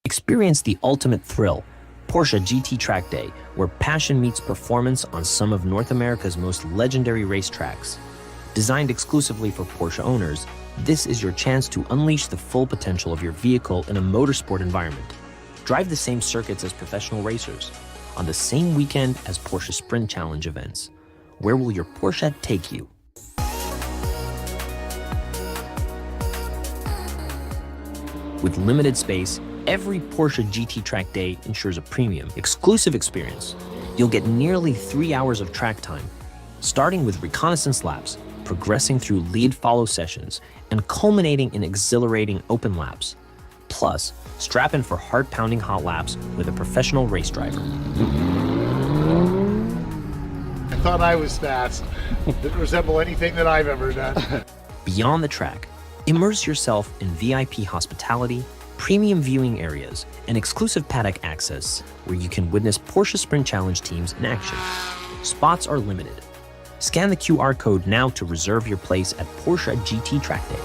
Experience the ultimate thrill, Porsche GT Track Day, where passion meets performance on some of North America's most legendary racetracks. Designed exclusively for Porsche owners, this is your chance to unleash the full potential of your vehicle in a motorsport environment. Drive the same circuits as professional racers, on the same weekend as Porsche Sprint Challenge events. Where will your Porsche take you? With limited space, every Porsche GT Track Day ensures a premium, exclusive experience. You'll get nearly 3 hours of track time, starting with reconnaissance laps, progressing through lead-follow sessions, and culminating in exhilarating open laps. Plus, strap in for heart-pounding hot laps with a professional race driver. I thought I was fast. Didn't resemble anything that I've ever done. Beyond the track, immerse yourself in VIP hospitality, premium viewing areas, and exclusive paddock access where you can witness Porsche Sprint Challenge teams in action. Spots are limited. Scan the QR code now to reserve your place at Porsche GT Track Day.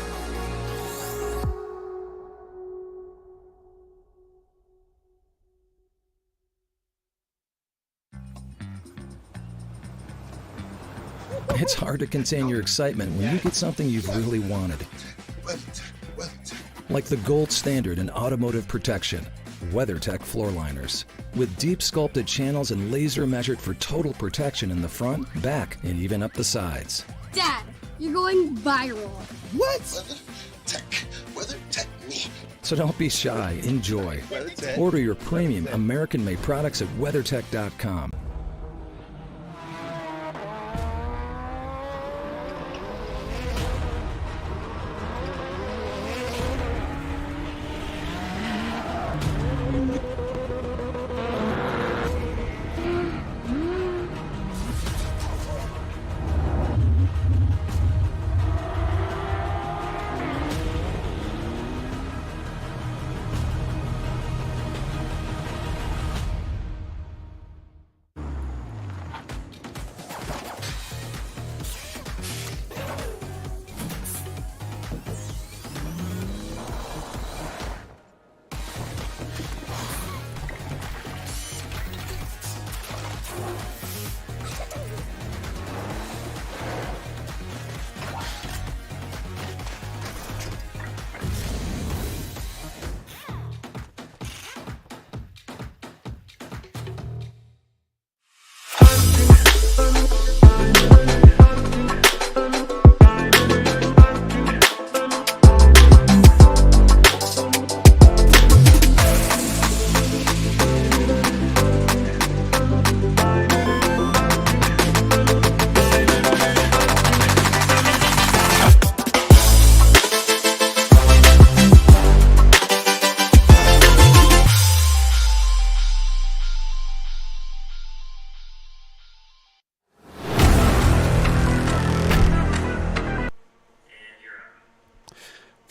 It's hard to contain your excitement when you get something you've really wanted. Like the gold standard in automotive protection, WeatherTech floor liners. With deep sculpted channels and laser measured for total protection in the front, back, and even up the sides. Dad, you're going viral. What? WeatherTech me. So don't be shy, enjoy. Order your premium American-made products at WeatherTech.com.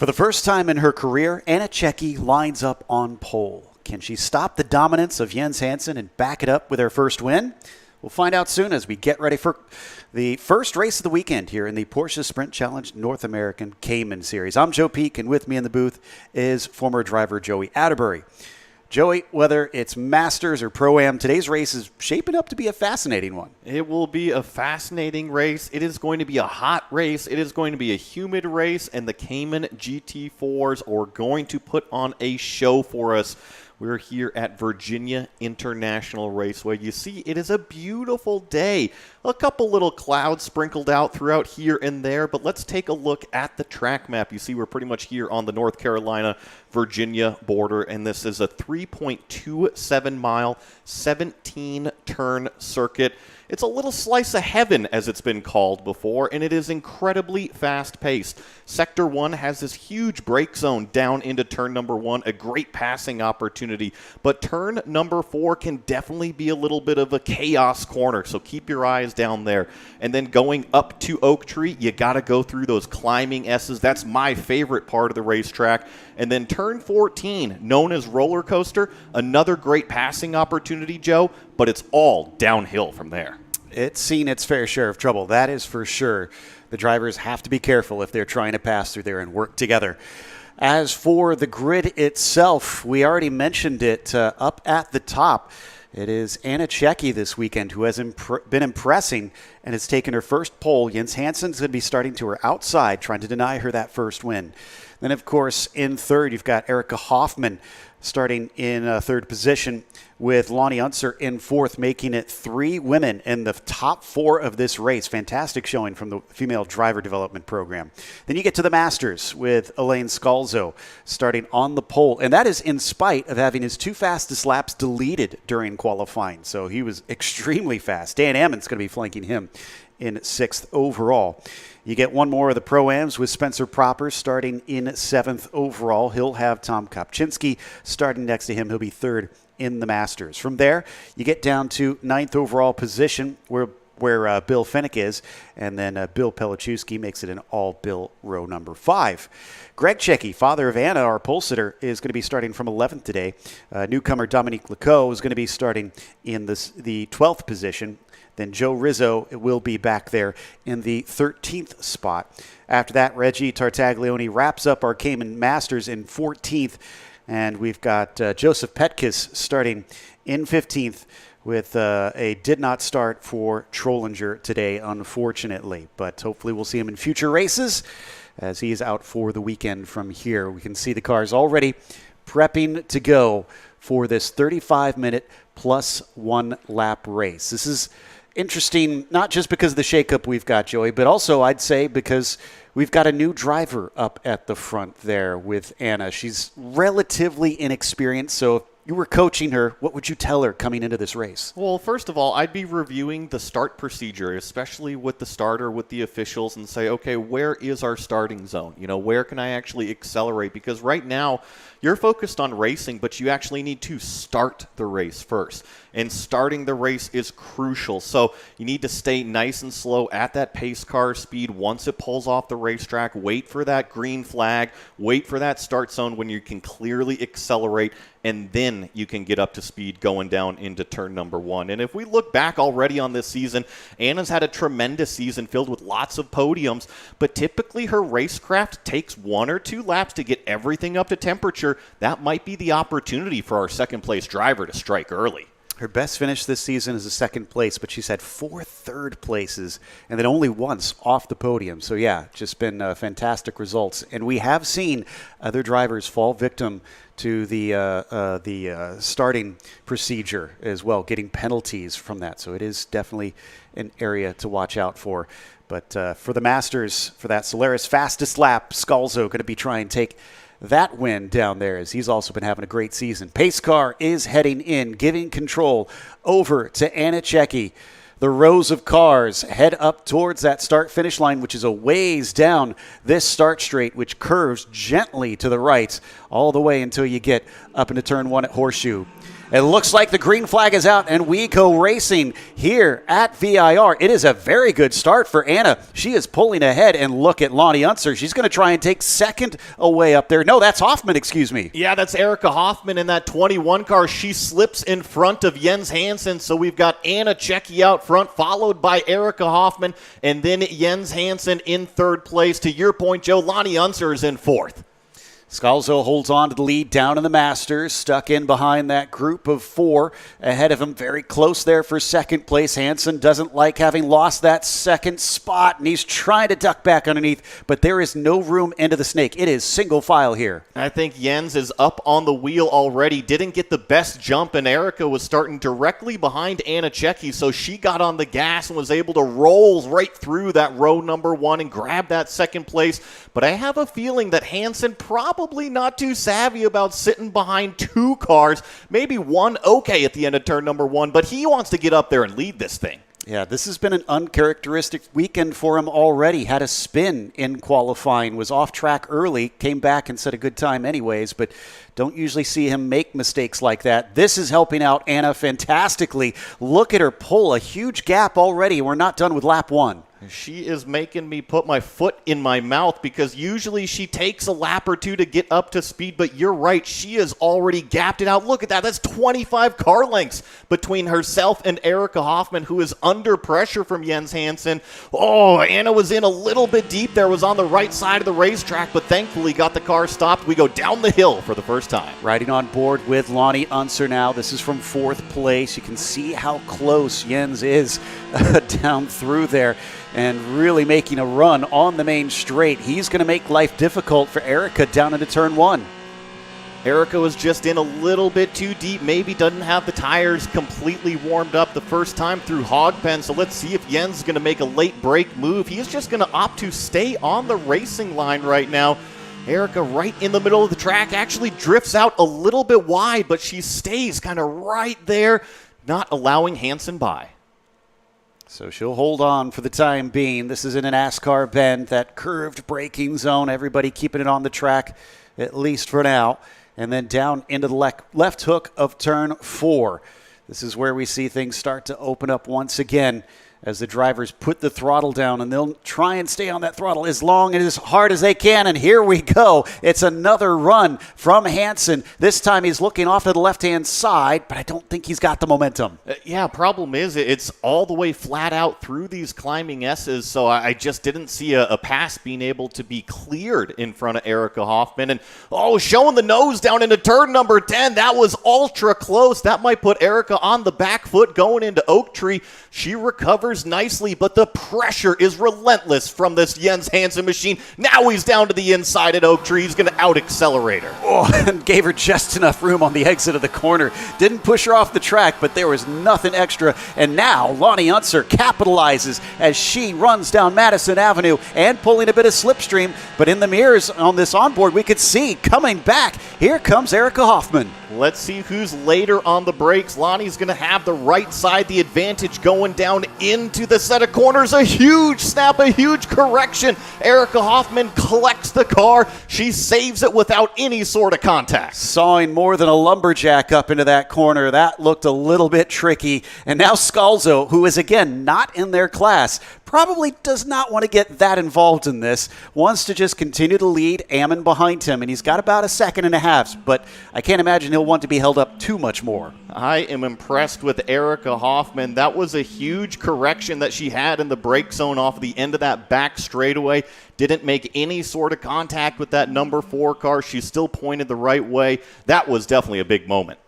For the first time in her career, Anna Czecki lines up on pole. Can she stop the dominance of Jens Hansen and back it up with her first win? We'll find out soon as we get ready for the first race of the weekend here in the Porsche Sprint Challenge North American Cayman Series. I'm Joe Peak, and with me in the booth is former driver Joey Atterbury. Joey, whether it's Masters or Pro-Am, today's race is shaping up to be a fascinating one. It will be a fascinating race. It is going to be a hot race. It is going to be a humid race, and the Cayman GT4s are going to put on a show for us. We're here at VIRginia International Raceway. You see, it is a beautiful day. A couple little clouds sprinkled out throughout here and there, but let's take a look at the track map. You see, we're pretty much here on the North Carolina-Virginia border, and this is a 3.27-mile, 17-turn circuit. It's a little slice of heaven, as it's been called before, and it is incredibly fast-paced. Sector 1 has this huge brake zone down into turn number 1, a great passing opportunity. But turn number 4 can definitely be a little bit of a chaos corner, so keep your eyes down there. And then going up to Oak Tree, you got to go through those climbing S's. That's my favorite part of the racetrack. And then turn 14, known as Roller Coaster, another great passing opportunity, Joe, but it's all downhill from there. It's seen its fair share of trouble, that is for sure. The drivers have to be careful if they're trying to pass through there and work together. As for the grid itself, we already mentioned it up at the top. It is Anna Czecki this weekend who has been impressing and has taken her first pole. Jens Hansen's going to be starting to her outside, trying to deny her that first win. Then, of course, in third, you've got Erica Hoffman starting in third position with Lonnie Unser in fourth, making it 3 women in the top 4 of this race. Fantastic showing from the female driver development program. Then you get to the Masters with Elaine Scalzo starting on the pole, and that is in spite of having his 2 fastest laps deleted during qualifying. So he was extremely fast. Dan Ammon's going to be flanking him in 6th overall. You get one more of the Pro-Ams with Spencer Proper starting in 7th overall. He'll have Tom Kopczynski starting next to him. He'll be 3rd in the Masters. From there, you get down to 9th overall position where Bill Fennick is, and then Bill Pelichowski makes it an all-Bill row number 5. Greg Czecki, father of Anna, our pole sitter, is going to be starting from 11th today. Newcomer Dominique Lecault is going to be starting in the 12th position. Then Joe Rizzo will be back there in the 13th spot. After that, Reggie Tartaglione wraps up our Cayman Masters in 14th. And we've got Joseph Petkis starting in 15th with a did not start for Trollinger today, unfortunately. But hopefully we'll see him in future races as he is out for the weekend from here. We can see the cars already prepping to go for this 35-minute plus 1 lap race. This is interesting, not just because of the shakeup we've got, Joey, but also I'd say because we've got a new driver up at the front there with Anna. She's relatively inexperienced, so if you were coaching her, what would you tell her coming into this race? Well, first of all, I'd be reviewing the start procedure, especially with the starter, with the officials, and say, okay, where is our starting zone? You know, where can I actually accelerate? Because right now, you're focused on racing, but you actually need to start the race first. And starting the race is crucial. So you need to stay nice and slow at that pace car speed once it pulls off the racetrack. Wait for that green flag. Wait for that start zone when you can clearly accelerate, and then you can get up to speed going down into turn number 1. And if we look back already on this season, Anna's had a tremendous season filled with lots of podiums, but typically her racecraft takes 1 or 2 laps to get everything up to temperature. That might be the opportunity for our second-place driver to strike early. Her best finish this season is a 2nd place, but she's had 4 third places and then only once off the podium. So, yeah, just been fantastic results. And we have seen other drivers fall victim to the starting procedure as well, getting penalties from that. So it is definitely an area to watch out for. But for the Masters, for that Solaris fastest lap, Scalzo going to be trying to take that win down there, as he's also been having a great season. Pace car is heading in, giving control over to Anna Czecki. The rows of cars head up towards that start-finish line, which is a ways down this start straight, which curves gently to the right all the way until you get up into turn 1 at Horseshoe. It looks like the green flag is out, and we go racing here at VIR. It is a very good start for Anna. She is pulling ahead, and look at Lonnie Unser. She's going to try and take 2nd away up there. No, that's Hoffman, excuse me. Yeah, that's Erica Hoffman in that 21 car. She slips in front of Jens Hansen, so we've got Anna Czecki out front, followed by Erica Hoffman, and then Jens Hansen in 3rd place. To your point, Joe, Lonnie Unser is in 4th. Scalzo holds on to the lead down in the Masters, stuck in behind that group of 4 ahead of him, very close there for 2nd place. Hansen doesn't like having lost that 2nd spot, and he's trying to duck back underneath, but there is no room into the snake. It is single file here. I think Jens is up on the wheel already, didn't get the best jump, and Erica was starting directly behind Anna Czecki, so she got on the gas and was able to roll right through that row number 1 and grab that 2nd place. But I have a feeling that Hansen probably not too savvy about sitting behind 2 cars, maybe 1 okay at the end of turn number 1, but he wants to get up there and lead this thing. Yeah, this has been an uncharacteristic weekend for him already. Had a spin in qualifying, was off track early, came back and set a good time anyways, but don't usually see him make mistakes like that. This is helping out Anna fantastically. Look at her pull a huge gap already. We're not done with lap 1. She is making me put my foot in my mouth because usually she takes a lap or two to get up to speed, but you're right, she has already gapped it out. Look at that. That's 25 car lengths between herself and Erica Hoffman, who is under pressure from Jens Hansen. Oh, Anna was in a little bit deep there, was on the right side of the racetrack, but thankfully got the car stopped. We go down the hill for the first time. Riding on board with Lonnie Unser now. This is from 4th place. You can see how close Jens is down through there and really making a run on the main straight. He's going to make life difficult for Erica down into turn 1. Erica was just in a little bit too deep, maybe doesn't have the tires completely warmed up the first time through hog pen, so let's see if Jens is going to make a late break move. He is just going to opt to stay on the racing line right now. Erica right in the middle of the track actually drifts out a little bit wide, but she stays kind of right there, not allowing Hansen by. So she'll hold on for the time being. This is in an NASCAR bend, that curved braking zone. Everybody keeping it on the track, at least for now. And then down into the left hook of turn 4. This is where we see things start to open up once again as the drivers put the throttle down, and they'll try and stay on that throttle as long and as hard as they can. And here we go. It's another run from Hansen. This time he's looking off to the left-hand side, but I don't think he's got the momentum. Yeah, problem is it's all the way flat out through these climbing S's, so I just didn't see a pass being able to be cleared in front of Erica Hoffman. And, showing the nose down into turn number 10. That was ultra close. That might put Erica on the back foot going into Oak Tree. She recovers nicely, but the pressure is relentless from this Jens Hansen machine. Now he's down to the inside at Oak Tree. He's going to out-accelerate her. And gave her just enough room on the exit of the corner. Didn't push her off the track, but there was nothing extra. And now Lonnie Unser capitalizes as she runs down Madison Avenue and pulling a bit of slipstream. But in the mirrors on this onboard, we could see coming back, here comes Erica Hoffman. Let's see who's later on the brakes. Lonnie's going to have the right side, the advantage going down into the set of corners. A huge snap, a huge correction. Erica Hoffman collects the car. She saves it without any sort of contact. Sawing more than a lumberjack up into that corner. That looked a little bit tricky. And now Scalzo, who is again not in their class, probably does not want to get that involved in this, wants to just continue to lead Ammon behind him, and he's got about a second and a half, but I can't imagine he'll want to be held up too much more. I am impressed with Erica Hoffman. That was a huge correction that she had in the brake zone off the end of that back straightaway. Didn't make any sort of contact with that number 4 car. She still pointed the right way. That was definitely a big moment.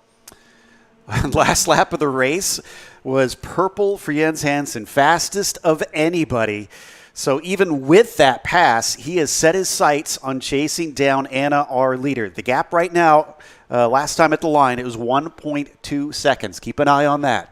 Last lap of the race was purple for Jens Hansen, fastest of anybody. So even with that pass, he has set his sights on chasing down Anna, our leader. The gap right now, last time at the line, it was 1.2 seconds. Keep an eye on that.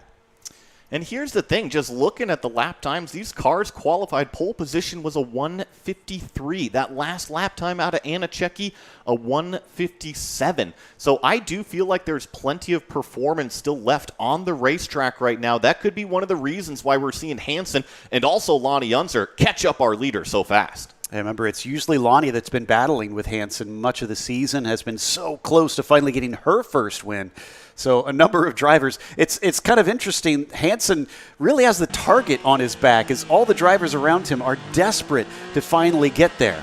And here's the thing, just looking at the lap times, these cars qualified. Pole position was a 1:53. That last lap time out of Anna Czecki, a 1:57. So I do feel like there's plenty of performance still left on the racetrack right now. That could be one of the reasons why we're seeing Hansen and also Lonnie Unser catch up our leader so fast. I remember, it's usually Lonnie that's been battling with Hansen much of the season, has been so close to finally getting her first win. So a number of drivers. It's kind of interesting. Hansen really has the target on his back as all the drivers around him are desperate to finally get there.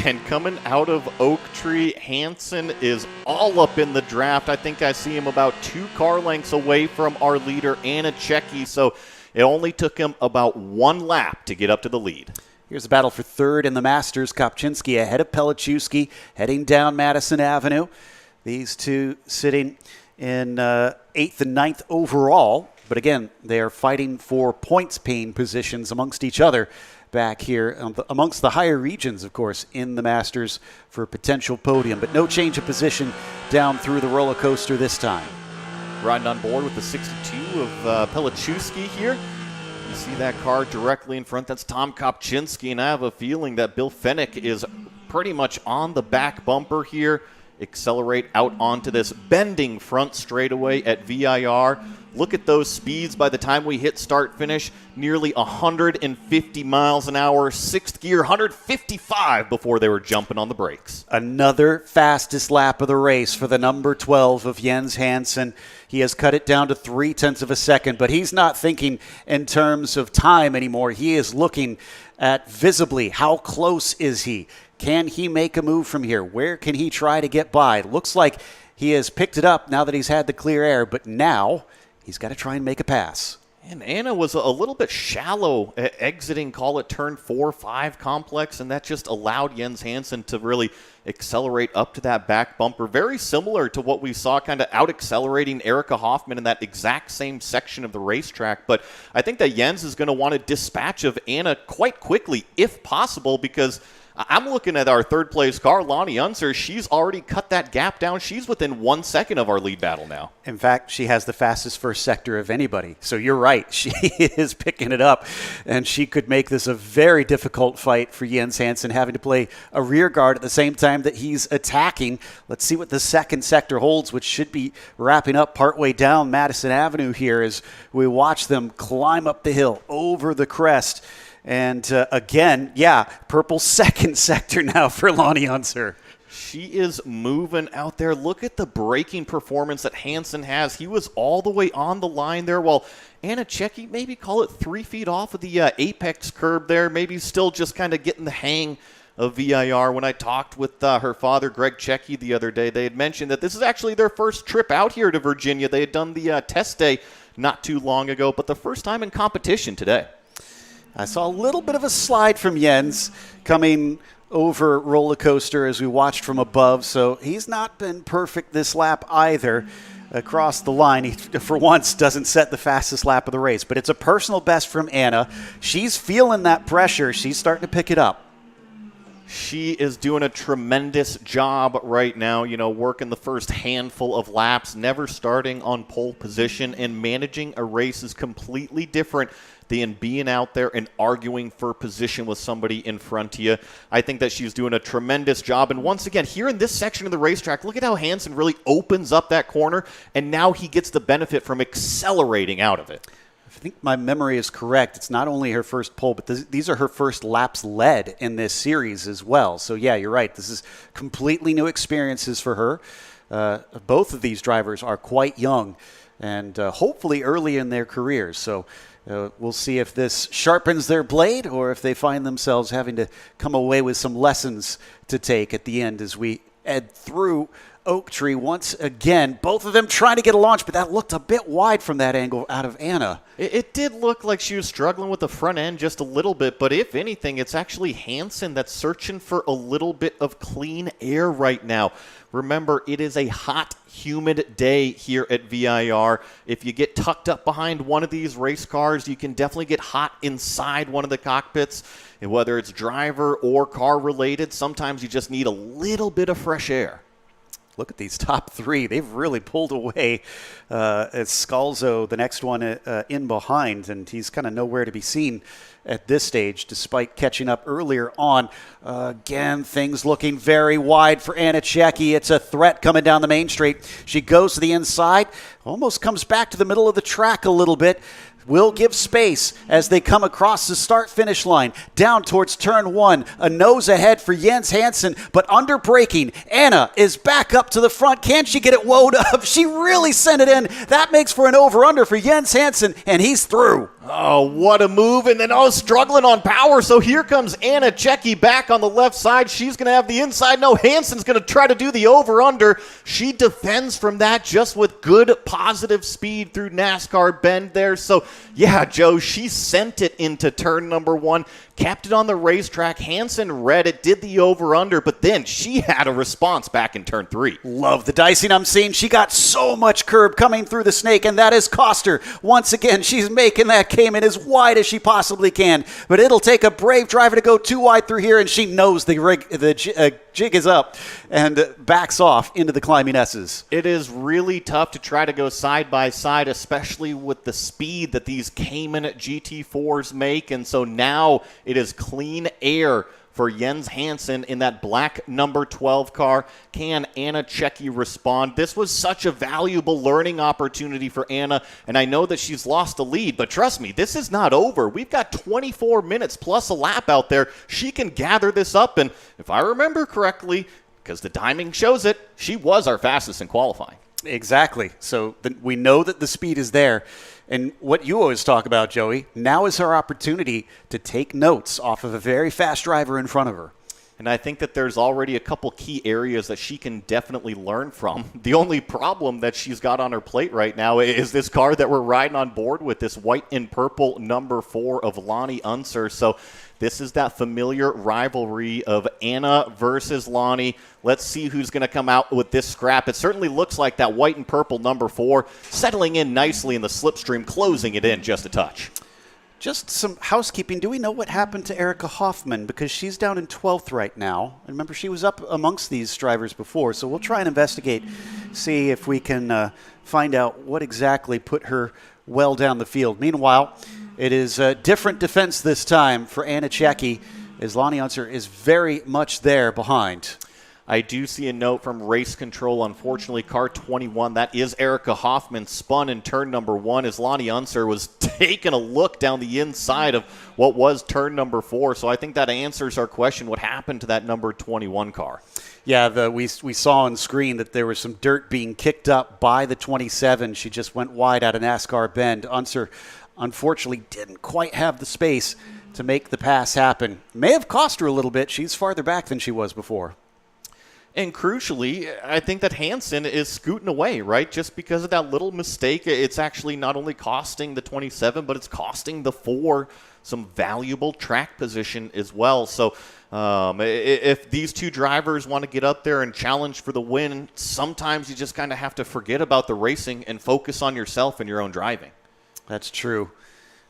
And coming out of Oak Tree, Hansen is all up in the draft. I think I see him about 2 car lengths away from our leader, Anna Czecki. So it only took him about 1 lap to get up to the lead. Here's a battle for third in the Masters. Kopczynski ahead of Pelichewski, heading down Madison Avenue. These two sitting in 8th and 9th overall. But again, they are fighting for points paying positions amongst each other back here, amongst the higher regions, of course, in the Masters for a potential podium. But no change of position down through the roller coaster this time. Riding on board with the 62 of Pelichewski here. You see that car directly in front. That's Tom Kopczynski, and I have a feeling that Bill Fennick is pretty much on the back bumper here. accelerate out onto this bending front straightaway at VIR. Look at those speeds by the time we hit start finish, nearly 150 miles an hour, sixth gear, 155 before they were jumping on the brakes. Another fastest lap of the race for the number 12 of Jens Hansen. He has cut it down to 0.3 of a second, but he's not thinking in terms of time anymore. He is looking at visibly how close is he. Can he make a move from here? Where can he try to get by? Looks like he has picked it up now that he's had the clear air, but now he's got to try and make a pass. And Anna was a little bit shallow exiting, call it turn 4-5 complex, and that just allowed Jens Hansen to really accelerate up to that back bumper. Very similar to what we saw kind of out-accelerating Erica Hoffman in that exact same section of the racetrack. But I think that Jens is going to want to dispatch of Anna quite quickly, if possible, because I'm looking at our third-place car, Lonnie Unser. She's already cut that gap down. She's within 1 second of our lead battle now. In fact, she has the fastest first sector of anybody. So you're right. She is picking it up, and she could make this a very difficult fight for Jens Hansen, having to play a rear guard at the same time that he's attacking. Let's see what the second sector holds, which should be wrapping up partway down Madison Avenue here as we watch them climb up the hill over the crest. And again, purple second sector now for Lonnie Unser. She is moving out there. Look at the braking performance that Hansen has. He was all the way on the line there, while Anna Cecchi, maybe call it 3 feet off of the apex curb there, maybe still just kind of getting the hang of VIR. When I talked with her father, Greg Cecchi, the other day, they had mentioned that this is actually their first trip out here to Virginia. They had done the test day not too long ago, but the first time in competition today. I saw a little bit of a slide from Jens coming over roller coaster as we watched from above, so he's not been perfect this lap either across the line. He, for once, doesn't set the fastest lap of the race, but it's a personal best from Anna. She's feeling that pressure. She's starting to pick it up. She is doing a tremendous job right now, working the first handful of laps, never starting on pole position, and managing a race is completely different than being out there and arguing for position with somebody in front of you. I think that she's doing a tremendous job. And once again, here in this section of the racetrack, look at how Hansen really opens up that corner, and now he gets the benefit from accelerating out of it. I think my memory is correct. It's not only her first pole, but these are her first laps led in this series as well. So, yeah, you're right. This is completely new experiences for her. Both of these drivers are quite young and hopefully early in their careers. So we'll see if this sharpens their blade or if they find themselves having to come away with some lessons to take at the end as we head through Oak Tree once again. Both of them trying to get a launch, but that looked a bit wide from that angle out of Anna. It did look like she was struggling with the front end just a little bit, but if anything, it's actually Hansen that's searching for a little bit of clean air right now. Remember, it is a hot, humid day here at VIR. If you get tucked up behind one of these race cars, you can definitely get hot inside one of the cockpits. And whether it's driver or car related, sometimes you just need a little bit of fresh air. Look at these top three. They've really pulled away. It's Scalzo, the next one in behind, and he's kind of nowhere to be seen at this stage, despite catching up earlier on. Again, things looking very wide for Anna Cecchi. It's a threat coming down the main straight. She goes to the inside, almost comes back to the middle of the track a little bit. Will give space as they come across the start-finish line, down towards turn one. A nose ahead for Jens Hansen, but under braking. Anna is back up to the front. Can she get it woed up? She really sent it in. That makes for an over-under for Jens Hansen, and he's through. Oh, what a move, and then struggling on power, so here comes Anna Cecchi back on the left side. She's going to have the inside. No, Hansen's going to try to do the over-under. She defends from that just with good positive speed through NASCAR bend there, so yeah, Joe, she sent it into turn number one, kept it on the racetrack. Hansen read it, did the over-under, but then she had a response back in turn three. Love the dicing I'm seeing. She got so much curb coming through the snake, and that has cost her. Once again, she's making that Cayman as wide as she possibly can, but it'll take a brave driver to go too wide through here, and she knows the jig is up and backs off into the climbing S's. It is really tough to try to go side by side, especially with the speed that these Cayman GT4s make, and so now it is clean air for Jens Hansen in that black number 12 car. Can Anna Czecki respond? This was such a valuable learning opportunity for Anna, and I know that she's lost the lead, but trust me, this is not over. We've got 24 minutes plus a lap out there. She can gather this up, and if I remember correctly, because the timing shows it, she was our fastest in qualifying. Exactly. So we know that the speed is there. And what you always talk about, Joey, now is her opportunity to take notes off of a very fast driver in front of her. And I think that there's already a couple key areas that she can definitely learn from. The only problem that she's got on her plate right now is this car that we're riding on board with, this white and purple number 4 of Lonnie Unser. So this is that familiar rivalry of Anna versus Lonnie. Let's see who's going to come out with this scrap. It certainly looks like that white and purple number 4 settling in nicely in the slipstream, closing it in just a touch. Just some housekeeping. Do we know what happened to Erica Hoffman? Because she's down in 12th right now. And remember, she was up amongst these drivers before. So we'll try and investigate, see if we can find out what exactly put her well down the field. Meanwhile, it is a different defense this time for Anna Czecki, as Lonnie Unser is very much there behind. I do see a note from race control. Unfortunately, car 21, that is Erica Hoffman, spun in turn number 1 as Lonnie Unser was taking a look down the inside of what was turn number 4. So I think that answers our question, what happened to that number 21 car? Yeah, we saw on screen that there was some dirt being kicked up by the 27. She just went wide out of NASCAR bend. Unser, unfortunately, didn't quite have the space to make the pass happen. May have cost her a little bit. She's farther back than she was before. And crucially, I think that Hansen is scooting away, right? Just because of that little mistake, it's actually not only costing the 27, but it's costing the 4 some valuable track position as well. So if these two drivers want to get up there and challenge for the win, sometimes you just kind of have to forget about the racing and focus on yourself and your own driving. That's true.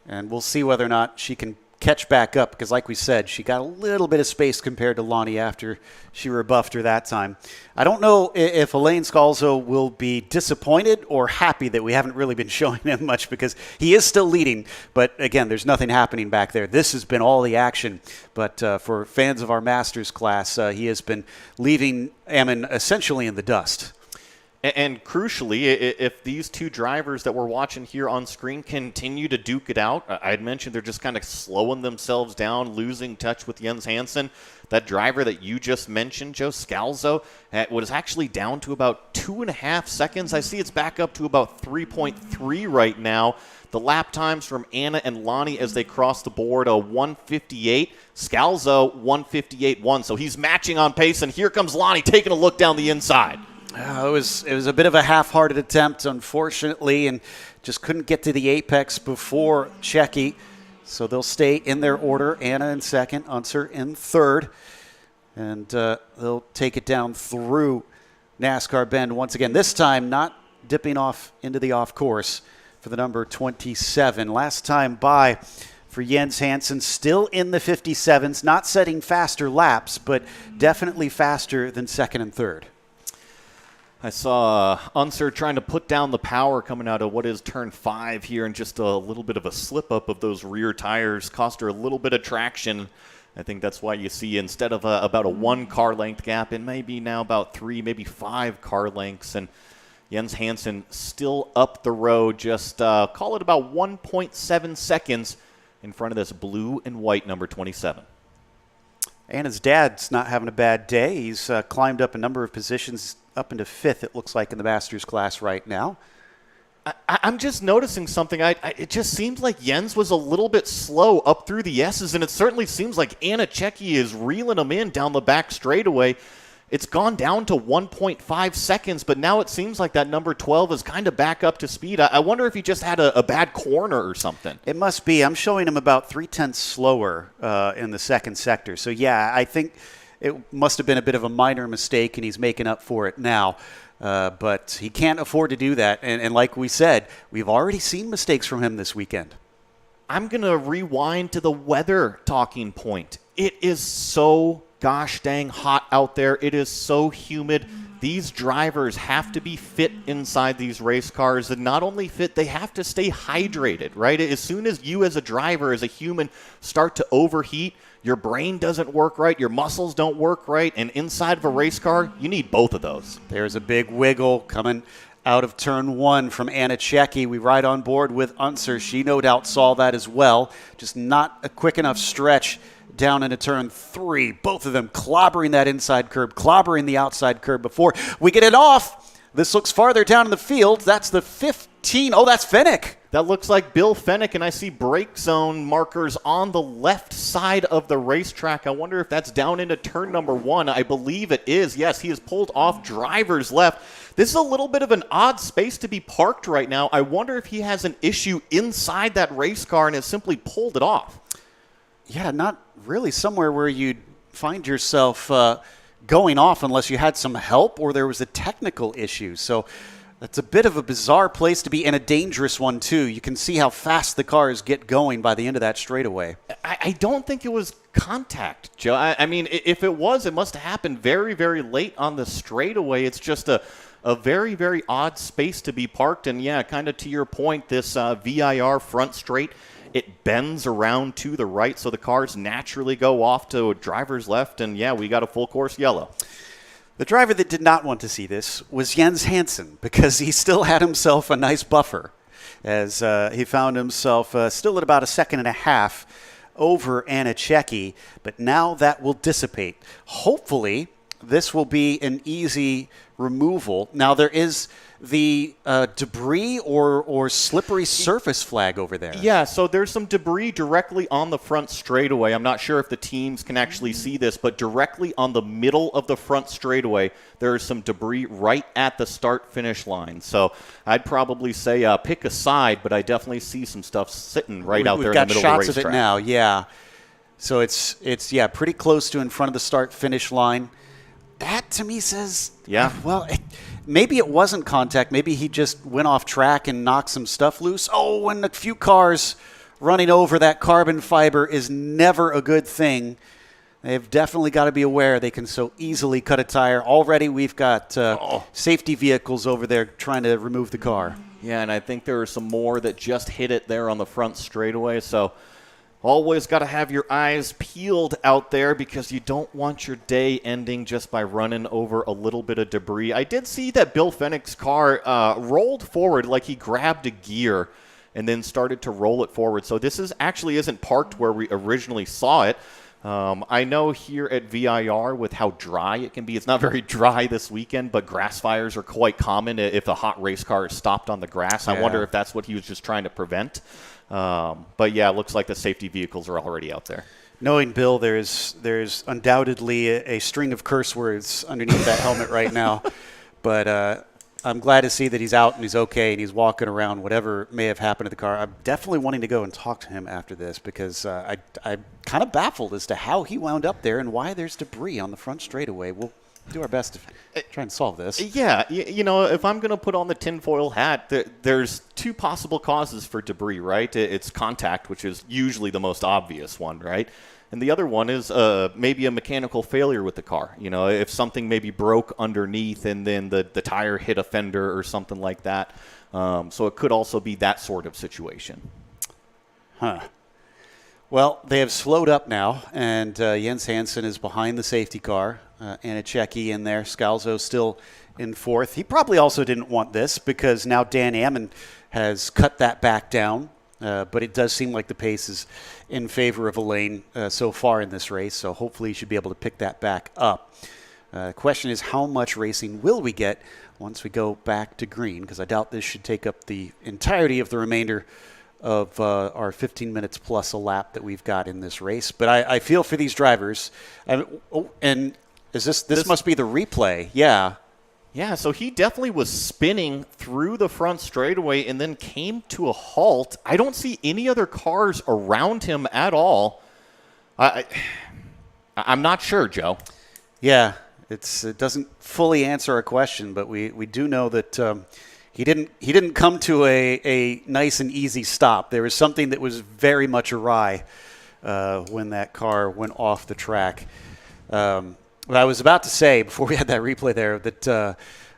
And we'll see whether or not she can catch back up, because like we said, she got a little bit of space compared to Lonnie after she rebuffed her that time. I don't know if Elaine Scalzo will be disappointed or happy that we haven't really been showing him much, because he is still leading, but again, there's nothing happening back there. This has been all the action, but for fans of our Masters class, he has been leaving Ammon essentially in the dust. And crucially, if these two drivers that we're watching here on screen continue to duke it out, I'd mentioned they're just kind of slowing themselves down, losing touch with Jens Hansen. That driver that you just mentioned, Joe Scalzo, was actually down to about 2.5 seconds. I see it's back up to about 3.3 right now. The lap times from Anna and Lonnie as they cross the board, 1:58. Scalzo, 1:58.1. So he's matching on pace, and here comes Lonnie taking a look down the inside. It was a bit of a half-hearted attempt, unfortunately, and just couldn't get to the apex before Czecki. So they'll stay in their order. Anna in second, Unser in third. And they'll take it down through NASCAR Bend once again. This time not dipping off into the off-course for the number 27. Last time by for Jens Hansen, still in the 57s, not setting faster laps, but definitely faster than second and third. I saw Unser trying to put down the power coming out of what is turn 5 here, and just a little bit of a slip-up of those rear tires cost her a little bit of traction. I think that's why you see instead of about a 1 car length gap, it may be now about 3, maybe 5 car lengths. And Jens Hansen still up the road, just call it about 1.7 seconds in front of this blue and white number 27. Anna's dad's not having a bad day. He's climbed up a number of positions up into 5th, it looks like, in the Masters class right now. I'm just noticing something. It just seems like Jens was a little bit slow up through the S's, and it certainly seems like Anna Czecki is reeling him in down the back straightaway. It's gone down to 1.5 seconds, but now it seems like that number 12 is kind of back up to speed. I wonder if he just had a bad corner or something. It must be. I'm showing him about 0.3 slower in the second sector. So, yeah, I think it must have been a bit of a minor mistake, and he's making up for it now. But he can't afford to do that. And like we said, we've already seen mistakes from him this weekend. I'm going to rewind to the weather talking point. It is so gosh dang hot out there. It is so humid. These drivers have to be fit inside these race cars, and not only fit, they have to stay hydrated, right? As soon as you as a driver, as a human, start to overheat, your brain doesn't work right, your muscles don't work right, and inside of a race car, you need both of those. There's a big wiggle coming out of turn 1 from Anna Checki. We ride on board with Unser. She no doubt saw that as well. Just not a quick enough stretch down into turn 3. Both of them clobbering that inside curb, clobbering the outside curb before we get it off. This looks farther down in the field. That's the 15. Oh, that's Fennick. That looks like Bill Fennick, and I see brake zone markers on the left side of the racetrack. I wonder if that's down into turn number 1. I believe it is. Yes, he has pulled off driver's left. This is a little bit of an odd space to be parked right now. I wonder if he has an issue inside that race car and has simply pulled it off. Yeah, not really somewhere where you'd find yourself going off unless you had some help or there was a technical issue. So that's a bit of a bizarre place to be, and a dangerous one, too. You can see how fast the cars get going by the end of that straightaway. I don't think it was contact, Joe. I mean, if it was, it must have happened very, very late on the straightaway. It's just a very, very odd space to be parked. And, yeah, kind of to your point, this VIR front straight, it bends around to the right, so the cars naturally go off to a driver's left. And, yeah, we got a full course yellow. The driver that did not want to see this was Jens Hansen, because he still had himself a nice buffer as he found himself still at about a second and a half over Anna Checki, but now that will dissipate. Hopefully, this will be an easy removal. Now, there is the debris or slippery surface flag over there. Yeah, so there's some debris directly on the front straightaway. I'm not sure if the teams can actually see this, but directly on the middle of the front straightaway, there is some debris right at the start-finish line. So I'd probably say pick a side, but I definitely see some stuff sitting right out there in the middle of the racetrack. We've got shots of it now, yeah. So it's pretty close to in front of the start-finish line. That, to me, says, yeah. Well, maybe it wasn't contact. Maybe he just went off track and knocked some stuff loose. Oh, and a few cars running over that carbon fiber is never a good thing. They've definitely got to be aware they can so easily cut a tire. Already we've got safety vehicles over there trying to remove the car. Yeah, and I think there are some more that just hit it there on the front straightaway. So always got to have your eyes peeled out there because you don't want your day ending just by running over a little bit of debris. I did see that Bill Fennick's car rolled forward like he grabbed a gear and then started to roll it forward. So this actually isn't parked where we originally saw it. I know here at VIR with how dry it can be, it's not very dry this weekend, but grass fires are quite common if a hot race car is stopped on the grass. Yeah. I wonder if that's what he was just trying to prevent. But yeah, it looks like the safety vehicles are already out there. Knowing Bill, there's undoubtedly a string of curse words underneath that helmet right now. But I'm glad to see that he's out and he's okay and he's walking around, whatever may have happened to the car. I'm definitely wanting to go and talk to him after this because I'm kind of baffled as to how he wound up there and why there's debris on the front straightaway. We'll do our best to try and solve this. Yeah, you know, if I'm going to put on the tinfoil hat, there's two possible causes for debris, right? It's contact, which is usually the most obvious one, right? And the other one is maybe a mechanical failure with the car. You know, if something maybe broke underneath and then the tire hit a fender or something like that. So it could also be that sort of situation. Huh. Well, they have slowed up now, and Jens Hansen is behind the safety car. Anna Checki in there. Scalzo still in fourth. He probably also didn't want this because now Dan Ammon has cut that back down. But it does seem like the pace is in favor of Elaine so far in this race, so hopefully he should be able to pick that back up. The question is, how much racing will we get once we go back to green? Because I doubt this should take up the entirety of the remainder of our 15 minutes plus a lap that we've got in this race. But I feel for these drivers. And is this must be the replay? Yeah. Yeah, so he definitely was spinning through the front straightaway and then came to a halt. I don't see any other cars around him at all. I'm not sure, Joe. Yeah, it doesn't fully answer our question, but we do know that he didn't come to a nice and easy stop. There was something that was very much awry when that car went off the track. But I was about to say, before we had that replay there, that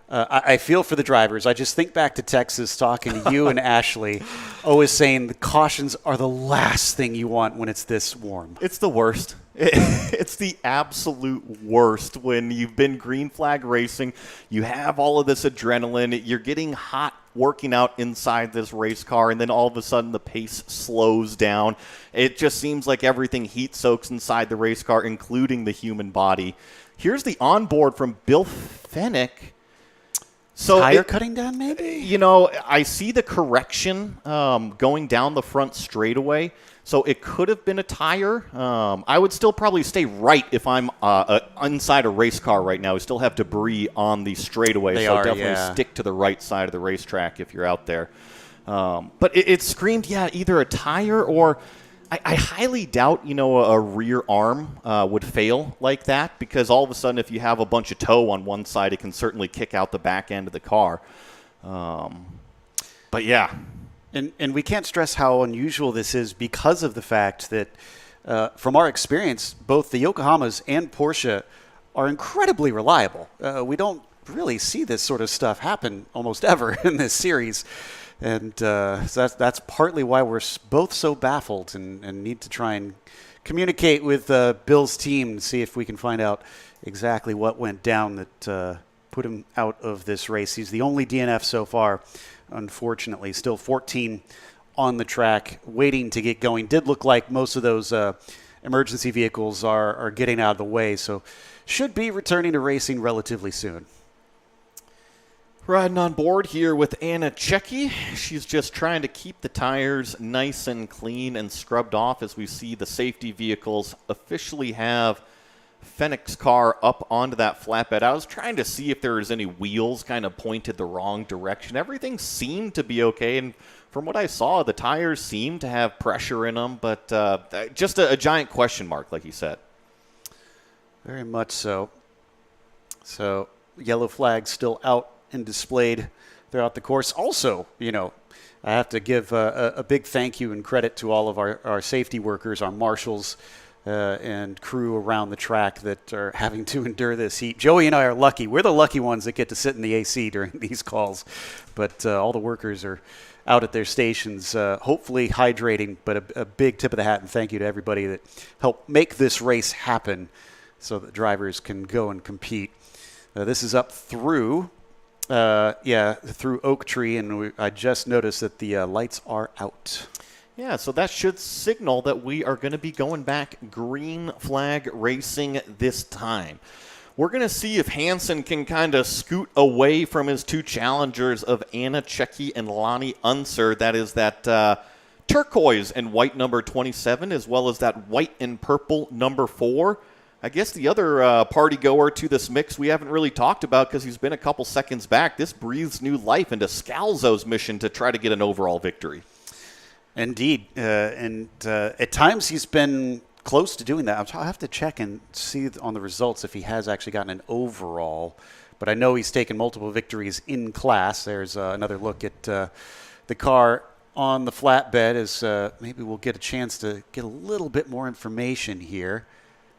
I feel for the drivers. I just think back to Texas talking to you and Ashley, always saying the cautions are the last thing you want when it's this warm. It's the worst. It's the absolute worst when you've been green flag racing. You have all of this adrenaline. You're getting hot working out inside this race car, and then all of a sudden the pace slows down. It just seems like everything heat soaks inside the race car, including the human body. Here's the onboard from Bill Fennick. So tire cutting down, maybe? You know, I see the correction going down the front straightaway. So it could have been a tire. I would still probably stay right if I'm inside a race car right now. We still have debris on the straightaway. Definitely stick to the right side of the racetrack if you're out there. But it screamed, either a tire or I highly doubt, a rear arm would fail like that, because all of a sudden if you have a bunch of tow on one side, it can certainly kick out the back end of the car. But yeah. And we can't stress how unusual this is because of the fact that, from our experience, both the Yokohamas and Porsche are incredibly reliable. We don't really see this sort of stuff happen almost ever in this series. And so that's partly why we're both so baffled and need to try and communicate with Bill's team and see if we can find out exactly what went down that put him out of this race. He's the only DNF so far, unfortunately. Still 14 on the track, waiting to get going. Did look like most of those emergency vehicles are getting out of the way, so should be returning to racing relatively soon. Riding on board here with Anna Checki. She's just trying to keep the tires nice and clean and scrubbed off as we see the safety vehicles officially have Fennick's car up onto that flatbed. I was trying to see if there was any wheels kind of pointed the wrong direction. Everything seemed to be okay, and from what I saw, the tires seemed to have pressure in them, but just a giant question mark, like you said. Very much so. So, yellow flag still out and displayed throughout the course. Also, I have to give a big thank you and credit to all of our safety workers, our marshals and crew around the track that are having to endure this heat. Joey and I are lucky. We're the lucky ones that get to sit in the AC during these calls. But all the workers are out at their stations, hopefully hydrating. But a big tip of the hat and thank you to everybody that helped make this race happen so that drivers can go and compete. This is up through Oak Tree, and I just noticed that the lights are out. Yeah, so that should signal that we are going to be going back green flag racing this time. We're going to see if Hansen can kind of scoot away from his two challengers of Anna Checki and Lonnie Unser. That is that turquoise and white number 27, as well as that white and purple number 4. I guess the other party goer to this mix we haven't really talked about because he's been a couple seconds back. This breathes new life into Scalzo's mission to try to get an overall victory. Indeed. And at times he's been close to doing that. I'll have to check and see on the results if he has actually gotten an overall. But I know he's taken multiple victories in class. There's another look at the car on the flatbed as maybe we'll get a chance to get a little bit more information here.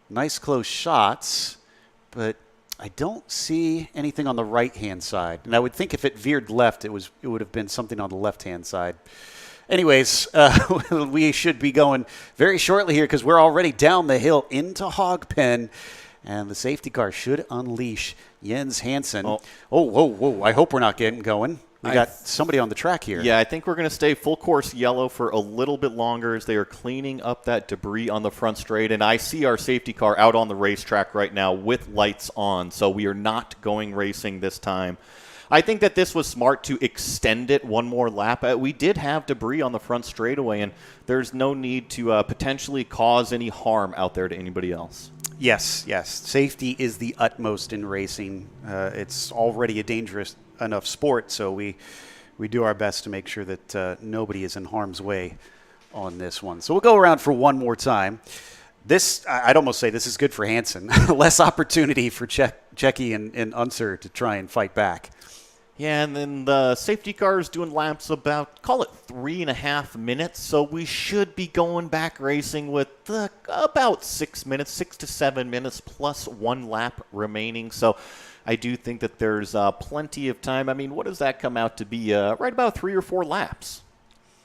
Nice close shots, but I don't see anything on the right-hand side. And I would think if it veered left, it would have been something on the left-hand side. Anyways, we should be going very shortly here because we're already down the hill into Hog Pen, and the safety car should unleash Jens Hansen. Oh, whoa. I hope we're not getting going. We got somebody on the track here. Yeah, I think we're going to stay full course yellow for a little bit longer as they are cleaning up that debris on the front straight. And I see our safety car out on the racetrack right now with lights on, so we are not going racing this time. I think that this was smart to extend it one more lap. We did have debris on the front straightaway, and there's no need to potentially cause any harm out there to anybody else. Yes. Safety is the utmost in racing. It's already a dangerous enough sport, so we do our best to make sure that nobody is in harm's way on this one. So we'll go around for one more time. I'd almost say this is good for Hansen. Less opportunity for Checki and Unser to try and fight back. Yeah, and then the safety car is doing laps about, call it 3.5 minutes, so we should be going back racing with about 6 minutes, 6 to 7 minutes, plus 1 lap remaining. So I do think that there's plenty of time. I mean, what does that come out to be? Right about 3 or 4 laps.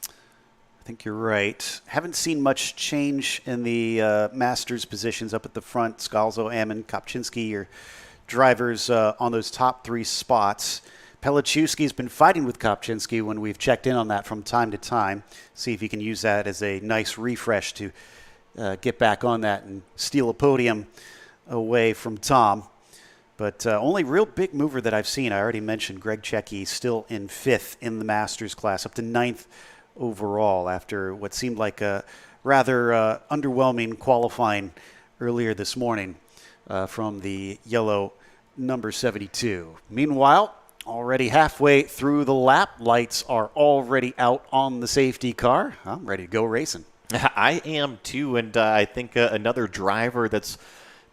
I think you're right. Haven't seen much change in the Masters positions up at the front. Scalzo, Ammon, Kopczynski, your drivers on those top 3 spots. Pelichewski's been fighting with Kopczynski when we've checked in on that from time to time. See if he can use that as a nice refresh to get back on that and steal a podium away from Tom. But only real big mover that I've seen, I already mentioned Greg Checky, still in 5th in the Masters class, up to 9th overall after what seemed like a rather underwhelming qualifying earlier this morning from the yellow number 72. Meanwhile, already halfway through the lap, lights are already out on the safety car. I'm ready to go racing. I am too, and I think another driver that's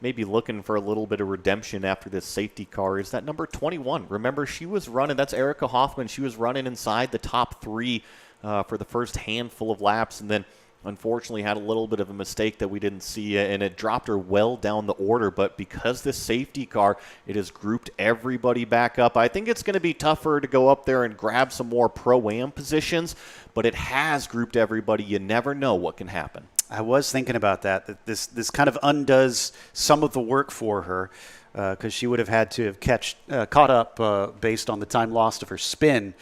maybe looking for a little bit of redemption after this safety car is that number 21. Remember, she was running, that's Erica Hoffman, she was running inside the top 3 for the first handful of laps, and then unfortunately had a little bit of a mistake that we didn't see, and it dropped her well down the order. But because this safety car, it has grouped everybody back up. I think it's going to be tougher to go up there and grab some more Pro-Am positions, but it has grouped everybody. You never know what can happen. I was thinking about that this kind of undoes some of the work for her because she would have had to have caught up based on the time lost of her spin.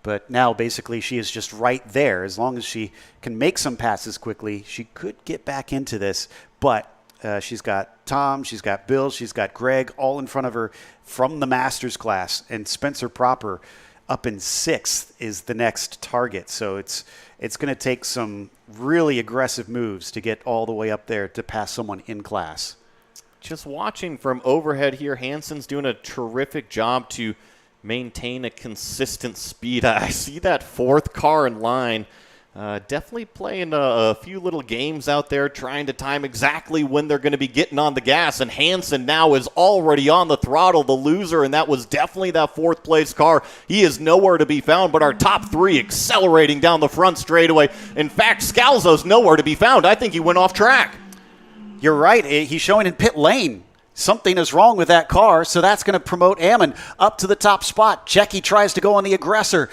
But now, basically, she is just right there. As long as she can make some passes quickly, she could get back into this. But she's got Tom, she's got Bill, she's got Greg all in front of her from the Masters class. And Spencer Proper up in 6th is the next target. So it's going to take some really aggressive moves to get all the way up there to pass someone in class. Just watching from overhead here, Hansen's doing a terrific job to maintain a consistent speed. I see that 4th car in line definitely playing a few little games out there, trying to time exactly when they're going to be getting on the gas, and Hansen now is already on the throttle, the loser, and that was definitely that 4th place car. He is nowhere to be found, but our top 3 accelerating down the front straightaway. In fact, Scalzo's nowhere to be found. I think he went off track. You're right. He's showing in pit lane. Something is wrong with that car, so that's going to promote Ammon up to the top spot. Checky tries to go on the aggressor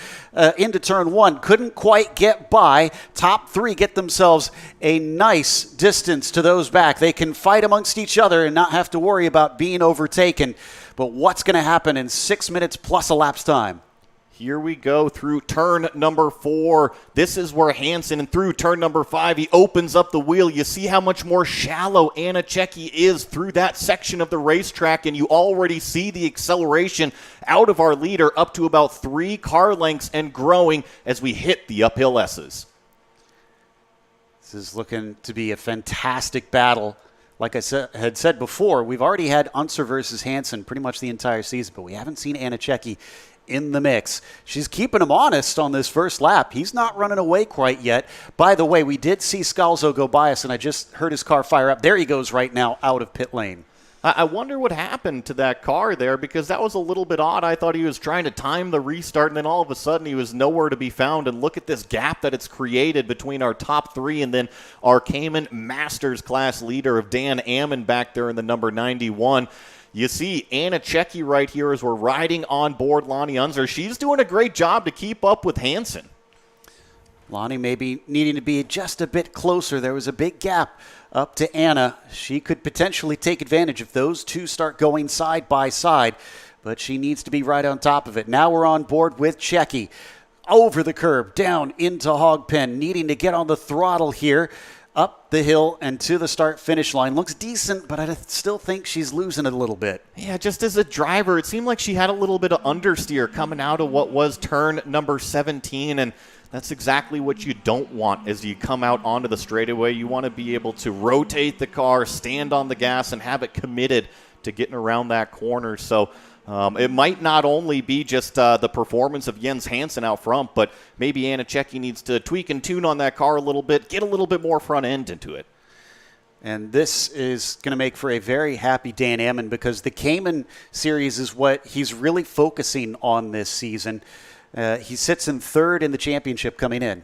into turn 1. Couldn't quite get by. Top 3 get themselves a nice distance to those back. They can fight amongst each other and not have to worry about being overtaken. But what's going to happen in 6 minutes plus a lapse time? Here we go through turn number 4. This is where Hansen, and through turn number 5, he opens up the wheel. You see how much more shallow Anna Checky is through that section of the racetrack, and you already see the acceleration out of our leader up to about 3 car lengths and growing as we hit the uphill S's. This is looking to be a fantastic battle. Like I had said before, we've already had Unser versus Hansen pretty much the entire season, but we haven't seen Anna Checky in the mix. She's keeping him honest on this first lap. He's not running away quite yet. By the way, we did see Scalzo go by us, and I just heard his car fire up. There he goes right now out of pit lane. I wonder what happened to that car there, because that was a little bit odd. I thought he was trying to time the restart, and then all of a sudden he was nowhere to be found. And look at this gap that it's created between our top 3 and then our Cayman Masters class leader of Dan Ammon back there in the number 91. You see Anna Checky right here as we're riding on board Lonnie Unser. She's doing a great job to keep up with Hansen. Lonnie maybe needing to be just a bit closer. There was a big gap up to Anna. She could potentially take advantage if those two start going side by side, but she needs to be right on top of it. Now we're on board with Checky. Over the curb, down into hog pen, needing to get on the throttle here. Up the hill and to the start-finish line. Looks decent, but I still think she's losing it a little bit. Yeah, just as a driver, it seemed like she had a little bit of understeer coming out of what was turn number 17, and that's exactly what you don't want as you come out onto the straightaway. You want to be able to rotate the car, stand on the gas, and have it committed to getting around that corner. So it might not only be just the performance of Jens Hansen out front, but maybe Anna Checky needs to tweak and tune on that car a little bit, get a little bit more front end into it. And this is going to make for a very happy Dan Ammon, because the Cayman series is what he's really focusing on this season. He sits in third in the championship coming in.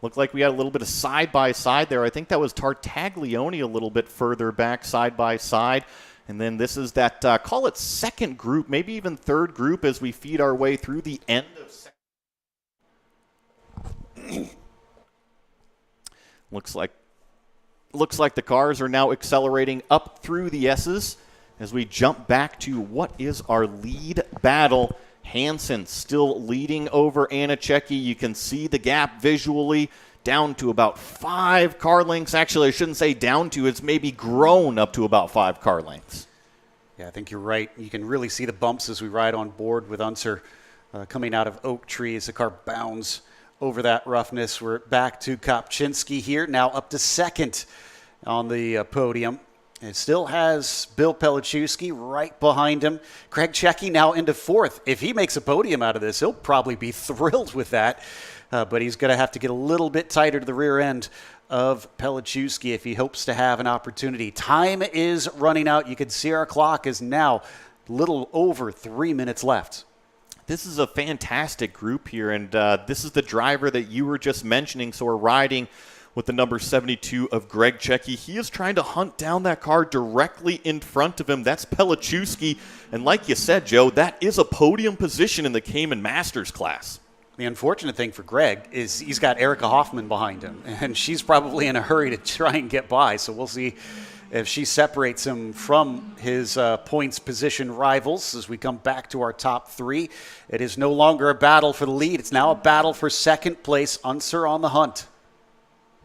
Looked like we had a little bit of side-by-side there. I think that was Tartaglione a little bit further back side-by-side. And then this is that, call it second group, maybe even third group as we feed our way through the end of second. Looks like the cars are now accelerating up through the S's as we jump back to what is our lead battle. Hansen still leading over Anichecki. You can see the gap visually down to about 5 car lengths. Actually, I shouldn't say down to. It's maybe grown up to about 5 car lengths. Yeah, I think you're right. You can really see the bumps as we ride on board with Unser coming out of Oak Tree as the car bounds over that roughness. We're back to Kopczynski here, now up to second on the podium. It still has Bill Pelichewski right behind him. Craig Checky now into fourth. If he makes a podium out of this, he'll probably be thrilled with that. But he's going to have to get a little bit tighter to the rear end of Pelichewski if he hopes to have an opportunity. Time is running out. You can see our clock is now a little over 3 minutes left. This is a fantastic group here, and this is the driver that you were just mentioning. So we're riding with the number 72 of Greg Checky. He is trying to hunt down that car directly in front of him. That's Pelichewski. And like you said, Joe, that is a podium position in the Cayman Masters class. The unfortunate thing for Greg is he's got Erica Hoffman behind him, and she's probably in a hurry to try and get by. So we'll see if she separates him from his points position rivals as we come back to our top 3. It is no longer a battle for the lead. It's now a battle for second place. Unser on the hunt.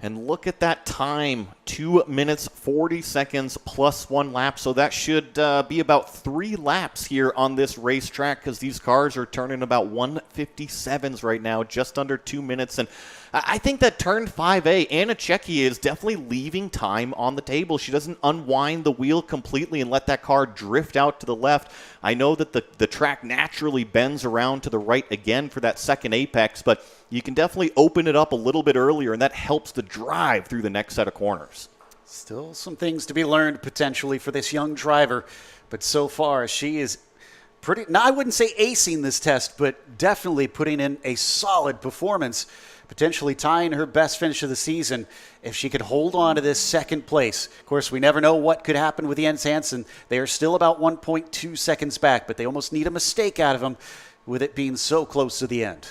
And look at that time, 2 minutes, 40 seconds plus 1 lap. So that should be about 3 laps here on this racetrack, because these cars are turning about 157s right now, just under 2 minutes. And I think that turn 5A, Anichecki is definitely leaving time on the table. She doesn't unwind the wheel completely and let that car drift out to the left. I know that the track naturally bends around to the right again for that second apex, but you can definitely open it up a little bit earlier, and that helps the drive through the next set of corners. Still some things to be learned potentially for this young driver, but so far she is pretty, now I wouldn't say acing this test, but definitely putting in a solid performance, potentially tying her best finish of the season if she could hold on to this second place. Of course, we never know what could happen with Jens Hansen. They are still about 1.2 seconds back, but they almost need a mistake out of them with it being so close to the end.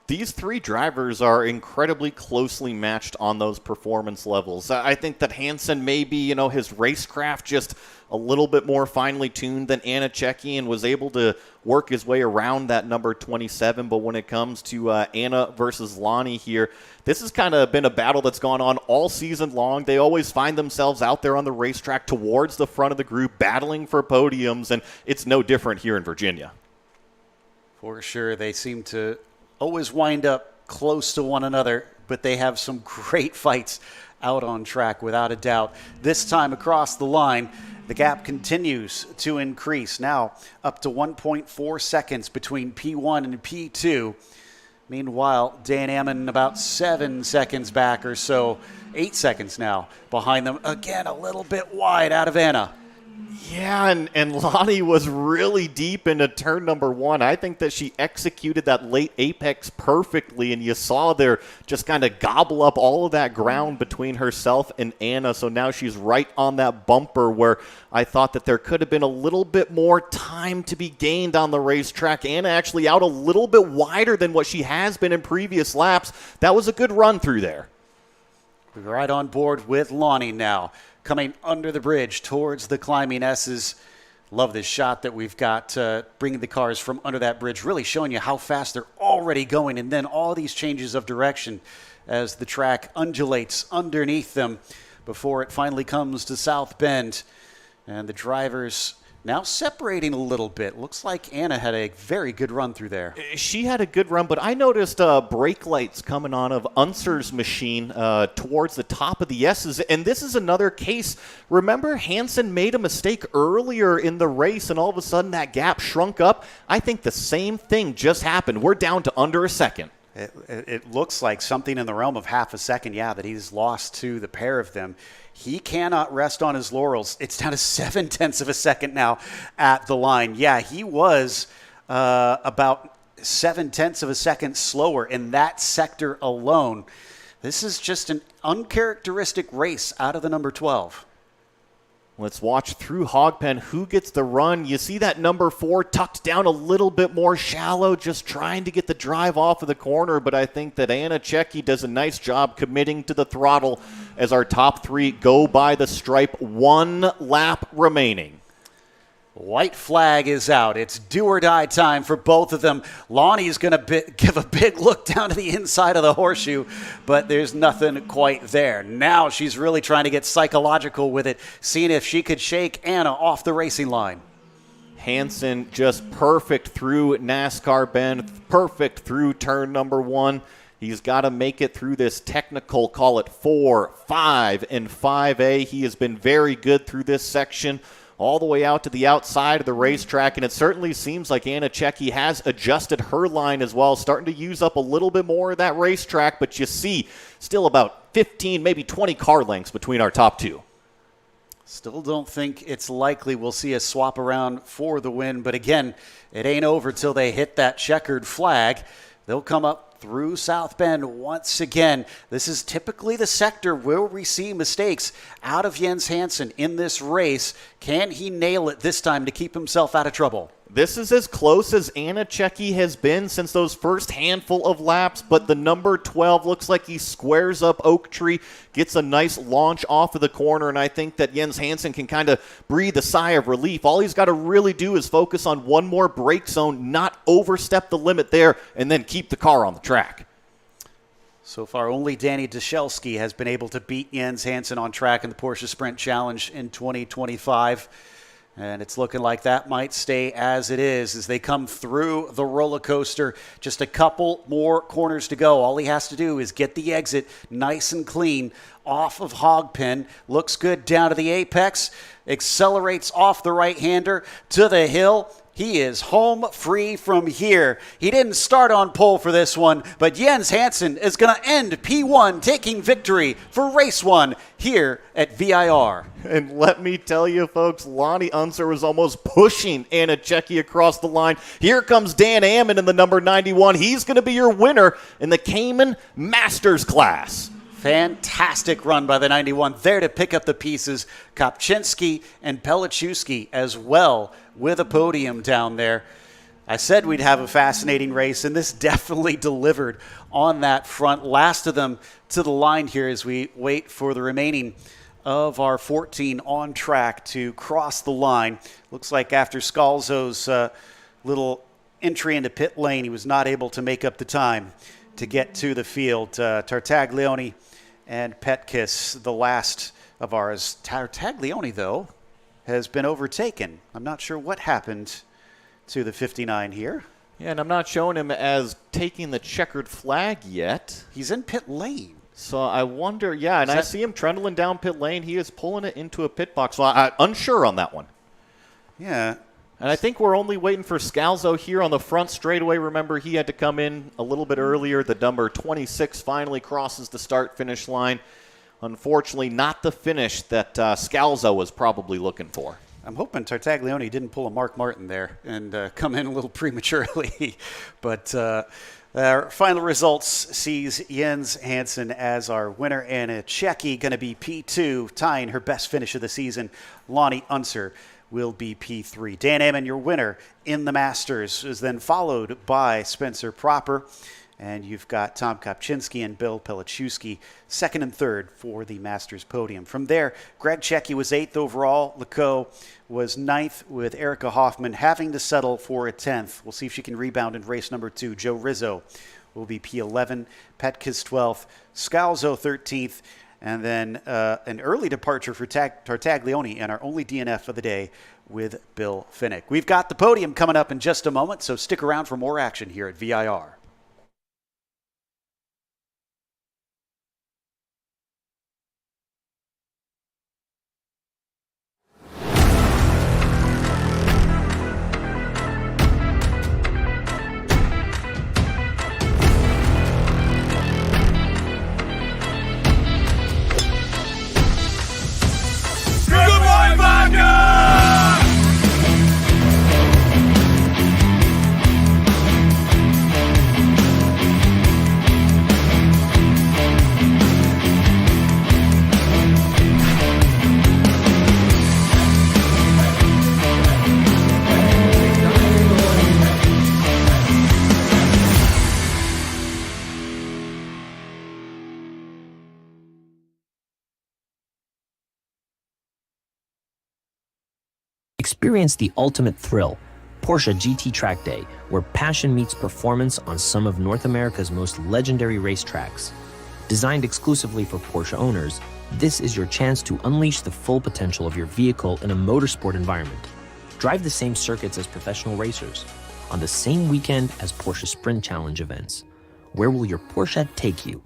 These 3 drivers are incredibly closely matched on those performance levels. I think that Hansen maybe, his racecraft just a little bit more finely tuned than Anichecki and was able to work his way around that number 27. But when it comes to Anna versus Lonnie here, this has kind of been a battle that's gone on all season long. They always find themselves out there on the racetrack towards the front of the group, battling for podiums, and it's no different here in Virginia. For sure, they seem to always wind up close to one another, but they have some great fights out on track without a doubt. This time across the line, the gap continues to increase, now up to 1.4 seconds between P1 and P2. Meanwhile, Dan Ammon about 7 seconds back or so, 8 seconds now behind them. Again, a little bit wide out of Anna. Yeah, and Lonnie was really deep into turn number 1. I think that she executed that late apex perfectly, and you saw there just kind of gobble up all of that ground between herself and Anna. So now she's right on that bumper where I thought that there could have been a little bit more time to be gained on the racetrack. Anna actually out a little bit wider than what she has been in previous laps. That was a good run through there. We're right on board with Lonnie now, coming under the bridge towards the climbing S's. Love this shot that we've got bringing the cars from under that bridge, really showing you how fast they're already going, and then all these changes of direction as the track undulates underneath them before it finally comes to South Bend. And the drivers now separating a little bit. Looks like Anna had a very good run through there. She had a good run, but I noticed brake lights coming on of Unser's machine towards the top of the S's, and this is another case. Remember, Hansen made a mistake earlier in the race, and all of a sudden that gap shrunk up? I think the same thing just happened. We're down to under a second. It looks like something in the realm of half a second, that he's lost to the pair of them. He cannot rest on his laurels. It's down to 0.7 of a second now at the line. He was about 0.7 of a second slower in that sector alone. This is just an uncharacteristic race out of the number 12. Let's watch through Hogpen who gets the run. You see that number 4 tucked down a little bit more shallow, just trying to get the drive off of the corner, but I think that Anna Checki does a nice job committing to the throttle as our top 3 go by the stripe. 1 lap remaining. White flag is out. It's do or die time for both of them. Lonnie's going to give a big look down to the inside of the horseshoe, but there's nothing quite there. Now she's really trying to get psychological with it, seeing if she could shake Anna off the racing line. Hansen just perfect through NASCAR bend, perfect through turn number 1. He's got to make it through this technical, call it 4, 5, and 5A. He has been very good through this section, all the way out to the outside of the racetrack, and it certainly seems like Anna Checki has adjusted her line as well, starting to use up a little bit more of that racetrack, but you see still about 15, maybe 20 car lengths between our top 2. Still don't think it's likely we'll see a swap around for the win, but again, it ain't over till they hit that checkered flag. They'll come up through South Bend once again. This is typically the sector where we see mistakes out of Jens Hansen in this race. Can he nail it this time to keep himself out of trouble? This is as close as Anna Checki has been since those first handful of laps, but the number 12 looks like he squares up Oak Tree, gets a nice launch off of the corner, and I think that Jens Hansen can kind of breathe a sigh of relief. All he's got to really do is focus on one more brake zone, not overstep the limit there, and then keep the car on the track. So far, only Danny Dashelski has been able to beat Jens Hansen on track in the Porsche Sprint Challenge in 2025. And it's looking like that might stay as it is as they come through the roller coaster. Just a couple more corners to go. All he has to do is get the exit nice and clean off of Hogpen. Looks good down to the apex. Accelerates off the right-hander to the hill. He is home free from here. He didn't start on pole for this one, but Jens Hansen is going to end P1, taking victory for race 1 here at VIR. And let me tell you, folks, Lonnie Unser was almost pushing Anna Checki across the line. Here comes Dan Ammon in the number 91. He's going to be your winner in the Cayman Masters class. Fantastic run by the 91 there to pick up the pieces. Kopczynski and Pelichewski as well with a podium down there. I said we'd have a fascinating race, and this definitely delivered on that front. Last of them to the line here as we wait for the remaining of our 14 on track to cross the line. Looks like after Scalzo's little entry into pit lane, he was not able to make up the time to get to the field. Tartaglione and Petkus, the last of ours. Tartaglione, though, has been overtaken. I'm not sure what happened to the 59 here. Yeah, and I'm not showing him as taking the checkered flag yet. He's in pit lane. So I wonder, and I see him trundling down pit lane. He is pulling it into a pit box. So I'm unsure on that one. Yeah. And I think we're only waiting for Scalzo here on the front straightaway. Remember, he had to come in a little bit earlier. The number 26 finally crosses the start-finish line. Unfortunately, not the finish that Scalzo was probably looking for. I'm hoping Tartaglione didn't pull a Mark Martin there and come in a little prematurely. But our final results sees Jens Hansen as our winner, and Checki going to be P2, tying her best finish of the season. Lonnie Unser will be P3. Dan Ammon, your winner in the Masters, is then followed by Spencer Proper. And you've got Tom Kopczynski and Bill Pelichewski, second and third for the Masters podium. From there, Greg Checki was 8th overall. Leco was 9th, with Erica Hoffman having to settle for a 10th. We'll see if she can rebound in race number 2. Joe Rizzo will be P11, Petkus 12th, Scalzo 13th, and then an early departure for Tartaglione and our only DNF of the day with Bill Finnick. We've got the podium coming up in just a moment, so stick around for more action here at VIR. Experience the ultimate thrill, Porsche GT Track Day, where passion meets performance on some of North America's most legendary racetracks. Designed exclusively for Porsche owners, this is your chance to unleash the full potential of your vehicle in a motorsport environment. Drive the same circuits as professional racers, on the same weekend as Porsche Sprint Challenge events. Where will your Porsche take you?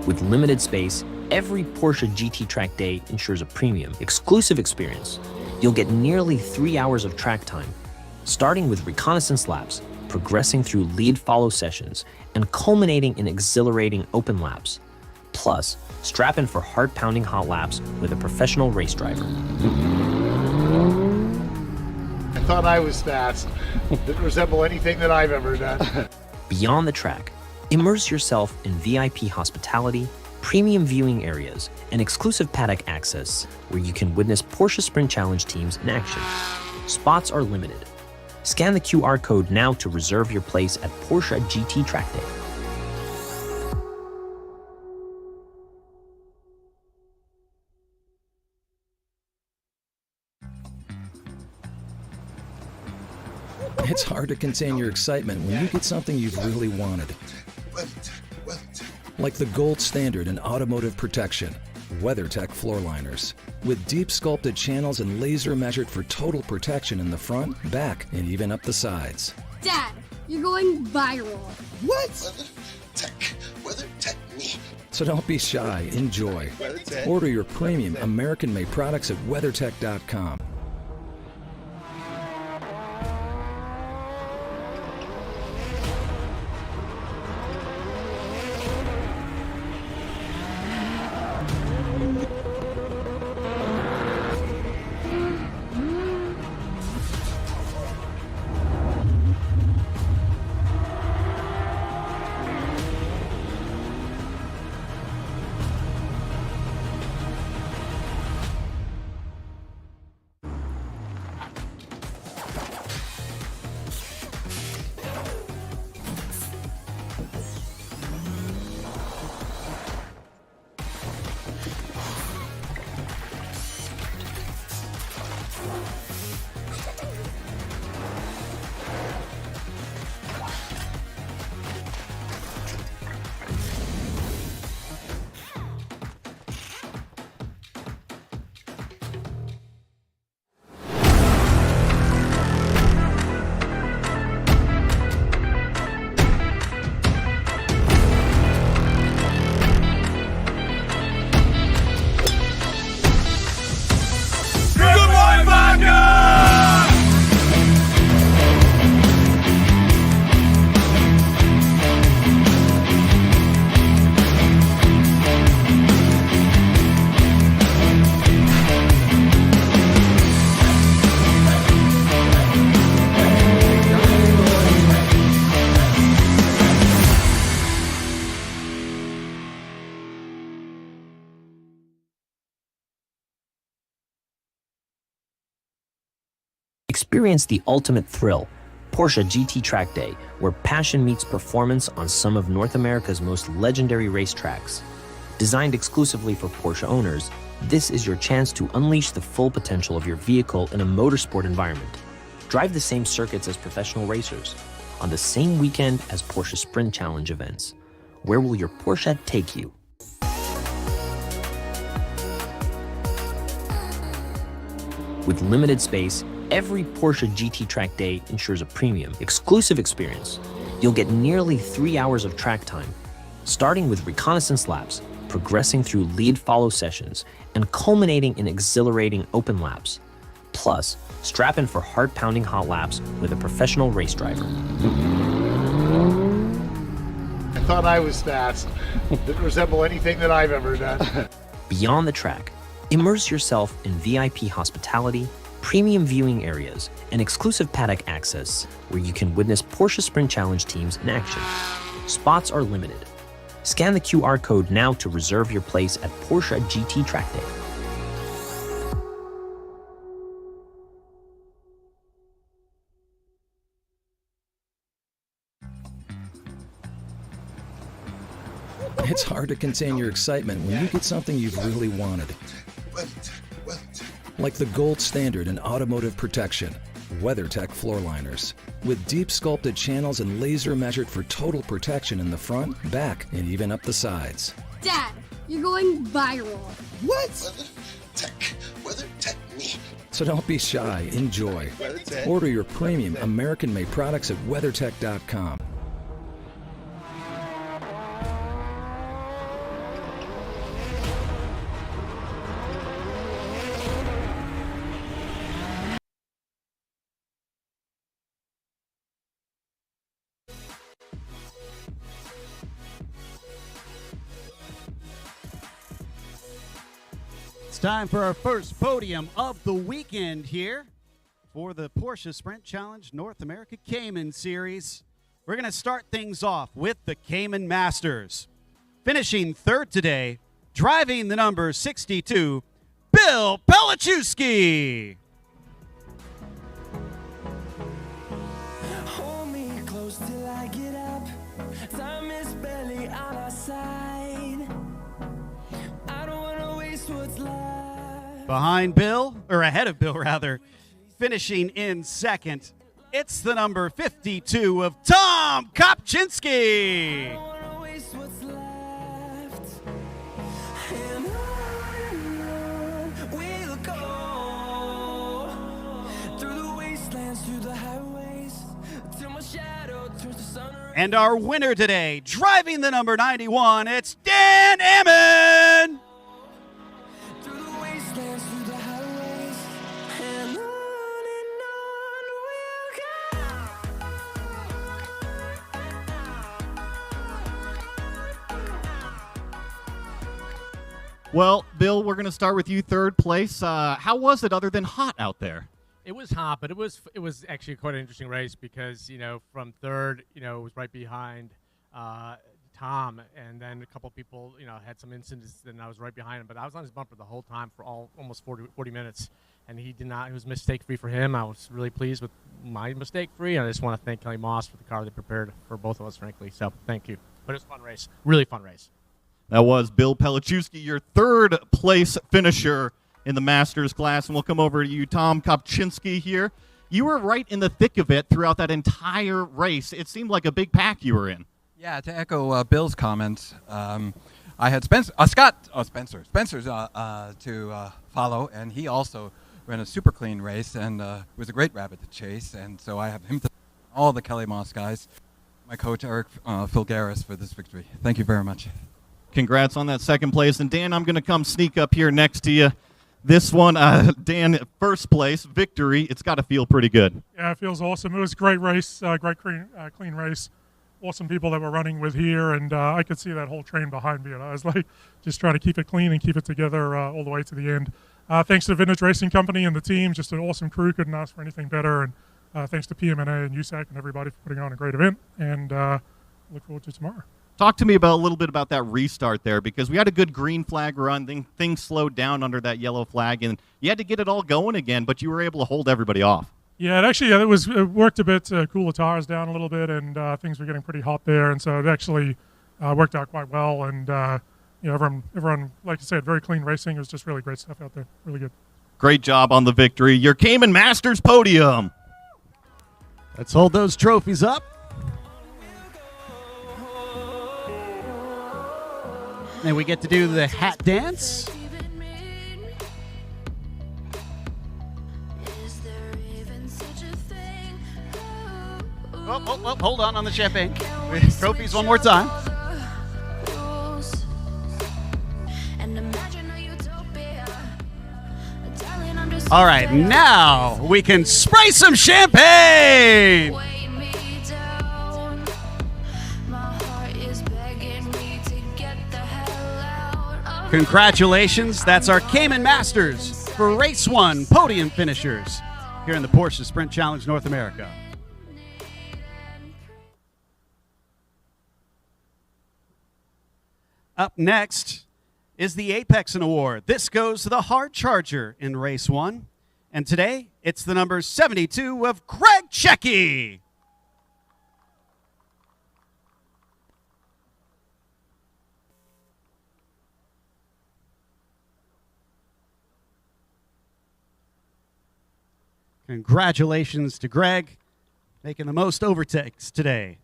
With limited space, every Porsche GT Track Day ensures a premium, exclusive experience. You'll get nearly 3 hours of track time, starting with reconnaissance laps, progressing through lead-follow sessions, and culminating in exhilarating open laps. Plus, strap in for heart-pounding hot laps with a professional race driver. I thought I was fast. Didn't resemble anything that I've ever done. Beyond the track, immerse yourself in VIP hospitality, premium viewing areas, and exclusive paddock access where you can witness Porsche Sprint Challenge teams in action. Spots are limited. Scan the QR code now to reserve your place at Porsche GT Track Day. It's hard to contain your excitement when you get something you've really wanted. Like the gold standard in automotive protection, WeatherTech floor liners. With deep sculpted channels and laser measured for total protection in the front, back, and even up the sides. Dad, you're going viral. What? WeatherTech me. So don't be shy, enjoy. Order your premium American-made products at WeatherTech.com. Experience the ultimate thrill, Porsche GT Track Day, where passion meets performance on some of North America's most legendary racetracks. Designed exclusively for Porsche owners, this is your chance to unleash the full potential of your vehicle in a motorsport environment. Drive the same circuits as professional racers, on the same weekend as Porsche Sprint Challenge events. Where will your Porsche take you? With limited space, every Porsche GT Track Day ensures a premium, exclusive experience. You'll get nearly 3 hours of track time, starting with reconnaissance laps, progressing through lead-follow sessions, and culminating in exhilarating open laps. Plus, strap in for heart-pounding hot laps with a professional race driver. I thought I was fast. Didn't resemble anything that I've ever done. Beyond the track, immerse yourself in VIP hospitality, premium viewing areas, and exclusive paddock access where you can witness Porsche Sprint Challenge teams in action. Spots are limited. Scan the QR code now to reserve your place at Porsche GT Track Day. It's hard to contain your excitement when you get something you've really wanted. Like the gold standard in automotive protection, WeatherTech floor liners. With deep sculpted channels and laser measured for total protection in the front, back, and even up the sides. Dad, you're going viral. What? WeatherTech me. So don't be shy, enjoy. Order your premium American-made products at WeatherTech.com. It's time for our first podium of the weekend here for the Porsche Sprint Challenge North America Cayman Series. We're going to start things off with the Cayman Masters. Finishing third today, driving the number 62, Bill Pelichewski. Hold me close till I get up. Time is barely on our side. I don't want to waste what's left. Behind Bill, or ahead of Bill rather, finishing in second, it's the number 52 of Tom Kopczynski. I don't want to waste what's left. And on we'll go. Through the wastelands, through the highways, till my shadow turns to sun. And our winner today, driving the number 91, it's Dan Ammon. Through the wastelands, through the highways, and on Well, Bill, we're going to start with you, third place. How was it other than hot out there? It was hot, but it was actually quite an interesting race because, from third, it was right behind Tom, and then a couple people, had some incidents, and I was right behind him. But I was on his bumper the whole time for almost 40 minutes, and he was mistake-free for him. I was really pleased with my mistake-free, and I just want to thank Kelly Moss for the car they prepared for both of us, frankly. So thank you. But it was a fun race, really fun race. That was Bill Pelichewski, your third place finisher in the Masters class. And we'll come over to you, Tom Kopczynski here. You were right in the thick of it throughout that entire race. It seemed like a big pack you were in. Yeah, to echo Bill's comments, I had Spencer to follow, and he also ran a super clean race, and it was a great rabbit to chase, and so I have him to all the Kelly Moss guys, my coach Eric Filgaris for this victory. Thank you very much. Congrats on that second place. And Dan, I'm going to come sneak up here next to you. This one, Dan, first place, victory. It's got to feel pretty good. Yeah, it feels awesome. It was a great race, great clean race. Awesome people that were running with here, and I could see that whole train behind me, and I was like just trying to keep it clean and keep it together all the way to the end. Thanks to the Vintage Racing Company and the team, just an awesome crew, couldn't ask for anything better, and thanks to PMNA and USAC and everybody for putting on a great event, and look forward to tomorrow. Talk to me a little bit about that restart there, because we had a good green flag run, then things slowed down under that yellow flag, and you had to get it all going again, but you were able to hold everybody off. Yeah, it worked a bit to cool the tires down a little bit, and things were getting pretty hot there, and so it actually worked out quite well. And everyone, like I said, very clean racing. It was just really great stuff out there, really good. Great job on the victory. Your Cayman Masters podium. Let's hold those trophies up. And we get to do the hat dance. Oh, hold on the champagne. Trophies one more time. All right, now we can spray some champagne. Congratulations, that's our Cayman Masters for Race 1 podium finishers here in the Porsche Sprint Challenge North America. Up next is the Apexon Award. This goes to the hard charger in Race 1. And today, it's the number 72 of Greg Checky. Congratulations to Greg, making the most overtakes today.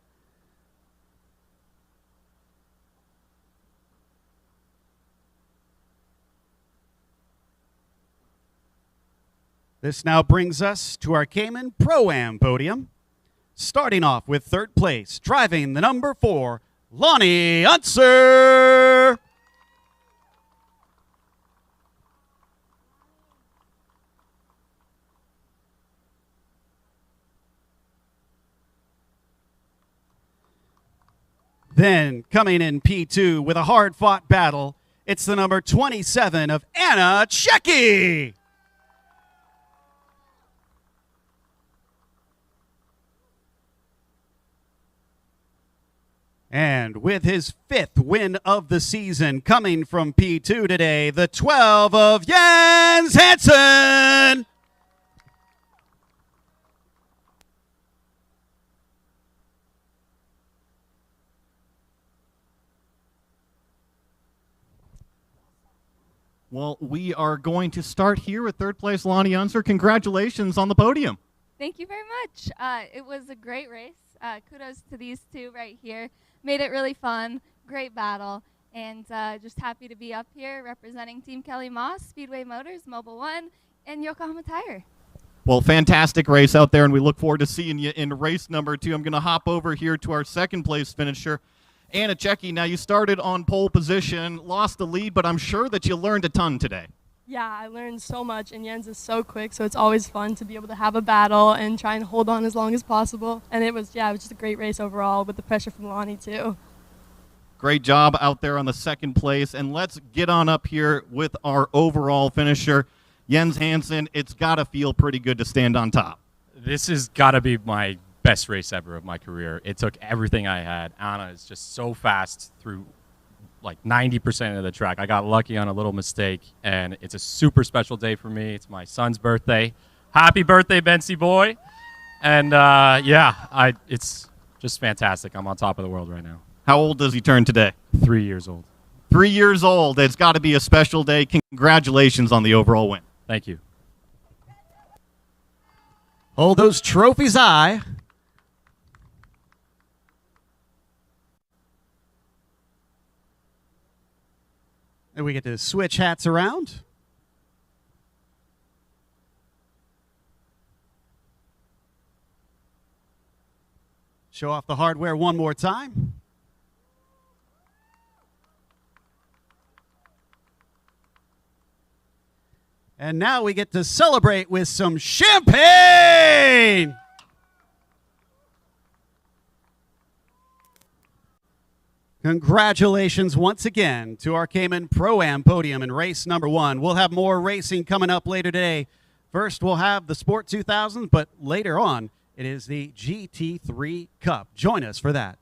This now brings us to our Cayman Pro-Am podium. Starting off with third place, driving the number 4, Lonnie Unser. Then coming in P2 with a hard-fought battle, it's the number 27 of Anna Checky. And with his 5th win of the season coming from P2 today, the 12 of Jens Hansen. Well, we are going to start here with third place Lonnie Unser. Congratulations on the podium. Thank you very much. It was a great race. Kudos to these two right here. Made it really fun, great battle, and just happy to be up here representing Team Kelly Moss, Speedway Motors, Mobile One, and Yokohama Tire. Well, fantastic race out there, and we look forward to seeing you in race number 2. I'm going to hop over here to our second place finisher, Anna Checky. Now, you started on pole position, lost the lead, but I'm sure that you learned a ton today. Yeah, I learned so much, and Jens is so quick, so it's always fun to be able to have a battle and try and hold on as long as possible. And it was just a great race overall with the pressure from Lonnie, too. Great job out there on the second place, and let's get on up here with our overall finisher, Jens Hansen. It's got to feel pretty good to stand on top. This has got to be my best race ever of my career. It took everything I had. Anna is just so fast through like 90% of the track. I got lucky on a little mistake, and it's a super special day for me. It's my son's birthday. Happy birthday, Bensi boy. And it's just fantastic. I'm on top of the world right now. How old does he turn today? 3 years old. 3 years old. It's got to be a special day. Congratulations on the overall win. Thank you. Hold those trophies high. And we get to switch hats around. Show off the hardware one more time. And now we get to celebrate with some champagne! Congratulations once again to our Cayman Pro-Am podium in race number 1. We'll have more racing coming up later today. First, we'll have the Sport 2000, but later on, it is the GT3 Cup. Join us for that.